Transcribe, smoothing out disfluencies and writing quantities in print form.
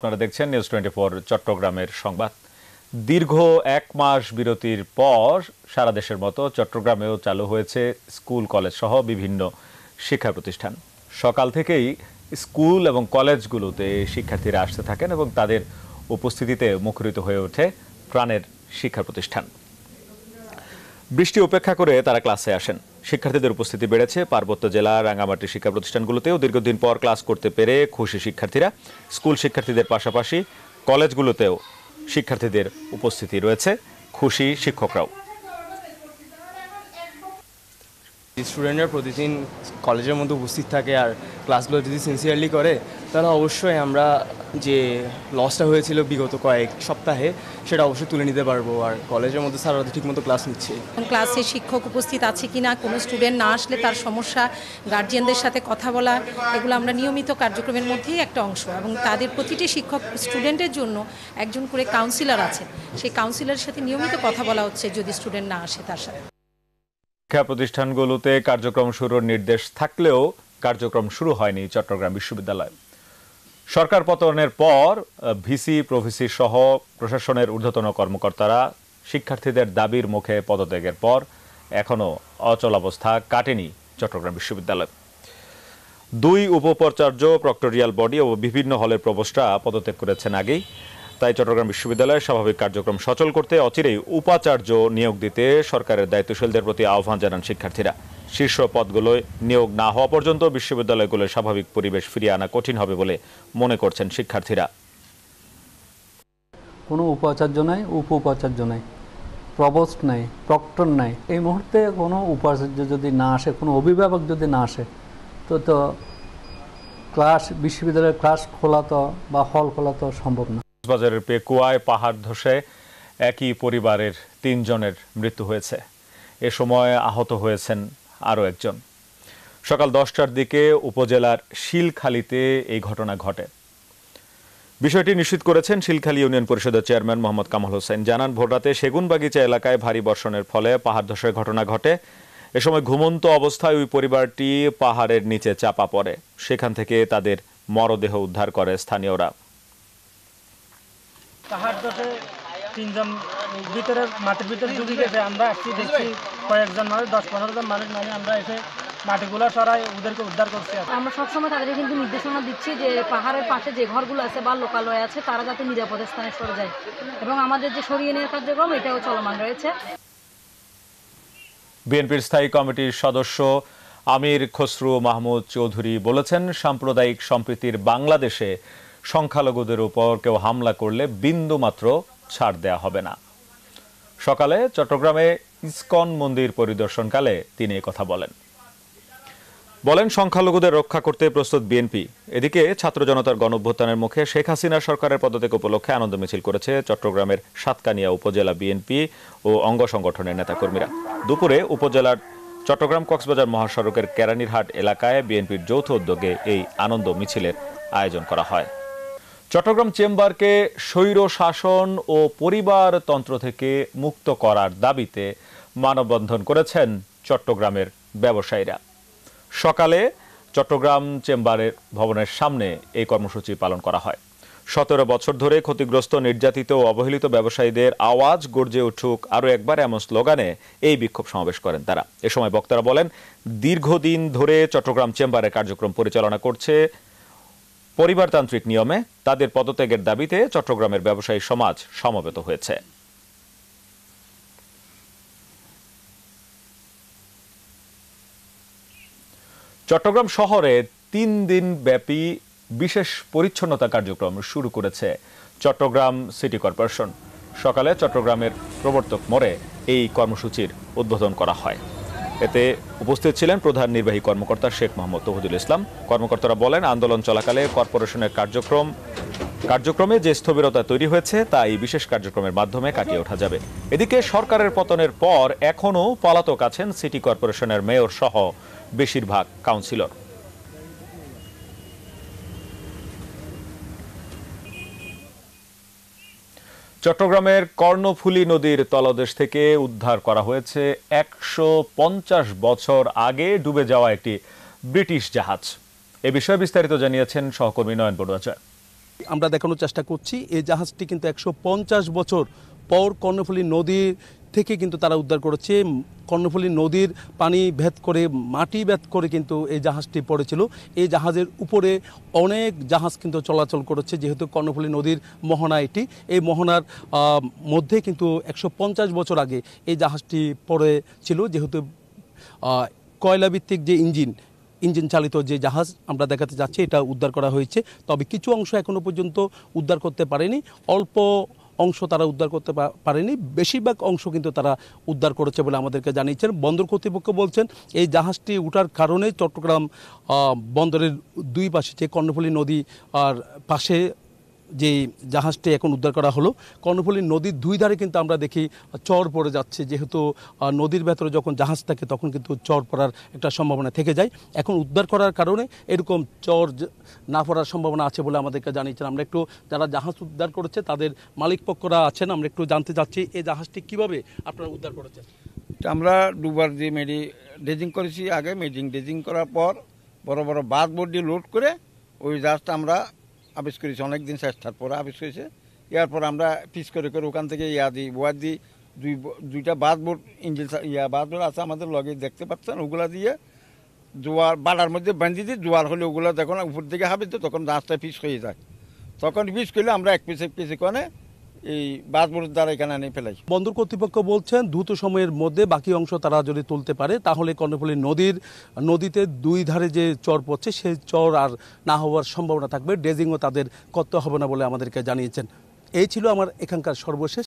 আপনারা দেখছেন নিউজ 24 চট্টগ্রামের সংবাদ। দীর্ঘ এক মাস বিরতির পর সারা দেশের মতো চট্টগ্রামেও চালু হয়েছে স্কুল কলেজ সহ বিভিন্ন শিক্ষা প্রতিষ্ঠান। সকাল থেকেই স্কুল এবং কলেজগুলোতে শিক্ষার্থীরা আসতে থাকেন এবং তাদের উপস্থিতিতে মুখরিত হয়ে ওঠে প্রাণের শিক্ষা প্রতিষ্ঠান। বৃষ্টি উপেক্ষা করে তারা ক্লাসে আসেন। শিক্ষার্থীদের উপস্থিতি বেড়েছে। পার্বত্য জেলা রাঙ্গামাটির শিক্ষা প্রতিষ্ঠানগুলোতেও দীর্ঘদিন পর ক্লাস করতে পেরে খুশি শিক্ষার্থীরা। স্কুল শিক্ষার্থীদের পাশাপাশি কলেজগুলোতেও শিক্ষার্থীদের উপস্থিতি রয়েছে, খুশি শিক্ষকরাও। স্টুডেন্টরা প্রতিদিন কলেজের মধ্যে উপস্থিত থাকে আর ক্লাসগুলো যদি সিনসিয়ারলি করে তাহলে অবশ্যই আমরা যে লসটা হয়েছিল বিগত কয়েক সপ্তাহে সেটা অবশ্যই তুলে নিতে পারবো। আর কলেজের মধ্যে স্যাররা ঠিকমতো ক্লাস নিচ্ছে। ক্লাসে শিক্ষক উপস্থিত আছে কিনা, কোনো স্টুডেন্ট না আসলে তার সমস্যা, গার্জিয়ানদের সাথে কথা বলা, এগুলো আমরা নিয়মিত কার্যক্রমের মধ্যেই একটা অংশ। এবং তাদের প্রতিটি শিক্ষক স্টুডেন্টের জন্য একজন করে কাউন্সিলর আছে, সেই কাউন্সিলরের সাথে নিয়মিত কথা বলা হচ্ছে যদি স্টুডেন্ট না আসে তার সাথে। শিক্ষা প্রতিষ্ঠানগুলোতে কার্যক্রম শুরুর নির্দেশ থাকলেও কার্যক্রম শুরু হয়নি চট্টগ্রাম বিশ্ববিদ্যালয়। সরকার পতনের পর ভিসি প্রভিসি সহ প্রশাসনের ঊর্ধ্বতন কর্মকর্তারা শিক্ষার্থীদের দাবির মুখে পদত্যাগের পর এখনও অচলাবস্থা কাটেনি চট্টগ্রাম বিশ্ববিদ্যালয়। 2 উপাচার্য, প্রক্টরিয়াল বডি ও বিভিন্ন হলের প্রভোস্টরা পদত্যাগ করেছেন আগেই। তাই চট্টগ্রাম বিশ্ববিদ্যালয়ের স্বাভাবিক কার্যক্রম সচল করতে অচিরেই উপাচার্য নিয়োগ দিতে সরকারের দায়িত্বশীলদের প্রতি আহ্বান জানান শিক্ষার্থীরা। শীর্ষ পদগুলোয় নিয়োগ না হওয়া পর্যন্ত বিশ্ববিদ্যালয়গুলোর স্বাভাবিক পরিবেশ ফিরিয়ে আনা কঠিন হবে বলে মনে করছেন শিক্ষার্থীরা। কোনো উপাচার্য নাই, উপ উপাচার্য নাই, প্রভোস্ট নাই, প্রক্টর নাই। এই মুহূর্তে কোনো উপাচার্য যদি না আসে, কোনো অভিভাবক যদি না আসে তো বিশ্ববিদ্যালয়ের ক্লাস খোলা তো বা হল খোলা তো সম্ভব না। বাজারের পেকুয়ায় পাহাড় ধসে একই পরিবারের 3 জনের মৃত্যু হয়েছে। এ সময় আহত হয়েছেন আরও একজন। সকাল 10টার দিকে উপজেলার শিলখালীতে এই ঘটনা ঘটে। বিষয়টি নিশ্চিত করেছেন শিলখালী ইউনিয়ন পরিষদের চেয়ারম্যান মোহাম্মদ কামাল হোসেন। জানান, ভোররাতে সেগুনবাগিচা এলাকায় ভারী বর্ষণের ফলে পাহাড় ধসের ঘটনা ঘটে। এ সময় ঘুমন্ত অবস্থায় ওই পরিবারটি পাহাড়ের নিচে চাপা পড়ে। সেখান থেকে তাদের মরদেহ উদ্ধার করে স্থানীয়রা। পাহাড় ধসে 3 জন ভিতরে মাটির ভিতরে ডুবে গেছে। আমরা আসছি দেখছি কয়েকজন মানুষ, 10-15 জন মানুষ মানে আমরা এসে মাটিগুলো সরাই ওদেরকে উদ্ধার করছি। আমরা সবসময় তাদেরকে কিন্তু নির্দেশনা দিচ্ছি যে পাহাড়ের পাশে যে ঘরগুলো আছে বা লোকালয় আছে তারা যাতে নিরাপদ স্থানে সরে যায়, এবং আমাদের যে সরিয়ে নেওয়ার কার্যক্রম এটাও চলমান রয়েছে। বিএনপির স্থায়ী কমিটির সদস্য আমির খসরু মাহমুদ চৌধুরী বলেছেন, সাম্প্রদায়িক সম্প্রীতির বাংলাদেশে সংখ্যালঘুদের উপর কেউ হামলা করলে বিন্দুমাত্র ছাড় দেয়া হবে না। সকালে চট্টগ্রামে ইসকন মন্দির পরিদর্শনকালে তিনি কথা বলেন। সংখ্যালঘুদের রক্ষা করতে প্রস্তুত বিএনপি। এদিকে ছাত্র জনতার গণঅভ্যুত্থানের মুখে শেখ হাসিনা সরকারের পদত্যাগ উপলক্ষে আনন্দ মিছিল করেছে চট্টগ্রামের সাতকানিয়া উপজেলা বিএনপি ও অঙ্গ সংগঠনের নেতাকর্মীরা। দুপুরে উপজেলার চট্টগ্রাম কক্সবাজার মহাসড়কের কেরানীরহাট এলাকায় বিএনপির যৌথ উদ্যোগে এই আনন্দ মিছিলের আয়োজন করা হয়। চট্টগ্রাম চেম্বারকে স্বৈর শাসন ও পরিবারতন্ত্র থেকে মুক্ত করার দাবিতে মানববন্ধন করেছেন চট্টগ্রামের ব্যবসায়ীরা। সকালে চট্টগ্রাম চেম্বারের ভবনের সামনে এই কর্মসূচি পালন করা হয়। 17 বছর ধরে ক্ষতিগ্রস্ত, নির্যাতিত ও অবহেলিত ব্যবসায়ীদের আওয়াজ গর্জে উঠুক আরও একবার, এমন স্লোগানে এই বিক্ষোভ সমাবেশ করেন তারা। এ সময় বক্তারা বলেন, দীর্ঘদিন ধরে চট্টগ্রাম চেম্বারের কার্যক্রম পরিচালনা করছে পরিবারতান্ত্রিক নিয়মে। তাদের পদত্যাগের দাবিতে চট্টগ্রামের ব্যবসায়ী সমাজ সমবেত হয়েছে। চট্টগ্রাম শহরে 3 দিন ব্যাপী বিশেষ পরিচ্ছন্নতা কার্যক্রম শুরু করেছে চট্টগ্রাম সিটি কর্পোরেশন। সকালে চট্টগ্রামের প্রবর্তক মোড়ে এই কর্মসূচির উদ্বোধন করা হয়। এতে উপস্থিত ছিলেন প্রধান নির্বাহী কর্মকর্তা শেখ মোহাম্মদ তৌহিদুল ইসলাম। কর্মকর্তারা বলেন, আন্দোলন চলাকালে কর্পোরেশনের কার্যক্রমে যে স্থবিরতা তৈরি হয়েছে তা এই বিশেষ কার্যক্রমের মাধ্যমে কাটিয়ে ওঠা যাবে। এদিকে সরকারের পতনের পর এখনও পলাতক আছেন সিটি কর্পোরেশনের মেয়র সহ বেশিরভাগ কাউন্সিলর। চট্টগ্রামের কর্ণফুলী নদীর তলদেশ থেকে উদ্ধার করা হয়েছে 150 বছর আগে ডুবে যাওয়া একটি ব্রিটিশ জাহাজ। এ বিষয়ে বিস্তারিত জানিয়েছেন সহকর্মী নয়ন বড়ুয়া। আমরা দেখানোর চেষ্টা করছি এই জাহাজটি কিন্তু 150 বছর পর কর্ণফুলী নদীর থেকে কিন্তু তারা উদ্ধার করেছে। কর্ণফুলী নদীর পানি ভেদ করে মাটি ভেদ করে কিন্তু এই জাহাজটি পড়েছিল। এই জাহাজের উপরে অনেক জাহাজ কিন্তু চলাচল করেছে, যেহেতু কর্ণফুলী নদীর মোহনা এটি। এই মোহনার মধ্যে কিন্তু 150 বছর আগে এই জাহাজটি পড়েছিল, যেহেতু কয়লাভিত্তিক যে ইঞ্জিন চালিত যে জাহাজ আমরা দেখাতে যাচ্ছি এটা উদ্ধার করা হয়েছে। তবে কিছু অংশ এখনো পর্যন্ত উদ্ধার করতে পারেনি, অল্প অংশ তারা উদ্ধার করতে পারেনি, বেশিরভাগ অংশ কিন্তু তারা উদ্ধার করেছে বলে আমাদেরকে জানিয়েছেন। বন্দর কর্তৃপক্ষ বলছেন এই জাহাজটি ওঠার কারণে চট্টগ্রাম বন্দরের দুই পাশে যে কর্ণফুলী নদী আর পাশে যে জাহাজটি এখন উদ্ধার করা হলো, কর্ণফুলী নদীর দুই ধারে কিন্তু আমরা দেখি চর পড়ে যাচ্ছে। যেহেতু নদীর ভেতরে যখন জাহাজ থাকে তখন কিন্তু চর পড়ার একটা সম্ভাবনা থেকে যায়। এখন উদ্ধার করার কারণে এরকম চর না পড়ার সম্ভাবনা আছে বলে আমাদেরকে জানিয়েছেন। আমরা একটু যারা জাহাজ উদ্ধার করেছে তাদের মালিকপক্ষরা আছেন, আমরা একটু জানতে চাচ্ছি এই জাহাজটি কিভাবে আপনারা উদ্ধার করেছেন। আমরা দুবার যে ড্রেজিং করেছি, আগে ড্রেজিং করার পর বড় বড় বাস বোর্ড দিয়ে লোড করে ওই জাহাজটা আমরা আবিষ্কার করেছি। অনেকদিন চেষ্টার পরে আবিষ্কার করেছে। এরপর আমরা পিস করে ওখান থেকে বোয়ার দিই দুইটা বাস বোর্ড ইঞ্জিন বাস বোর্ড আছে আমাদের লগে, দেখতে পাচ্ছেন। ওগুলা দিয়ে জোয়ার বাড়ার মধ্যে বাঁধি দিই, জোয়ার হলে ওগুলো যখন উপর দিকে হবে তো তখন জাহাজটা পিস হয়ে যায়। তখন পিস করলে আমরা এক পিসে কোণে এই বাস বোর্ডের দ্বারা এখানে এনে ফেলাই। বন্দর কর্তৃপক্ষ বলছেন দ্রুত সময়ের মধ্যে বাকি অংশ তারা যদি তুলতে পারে তাহলে কর্ণফুলী নদীতে দুই ধারে যে চর পড়ছে সেই চর আর না হওয়ার সম্ভাবনা থাকবে। ড্রেজিংও তাদের করতে হবে না বলে আমাদেরকে জানিয়েছেন। এই ছিল আমার এখানকার সর্বশেষ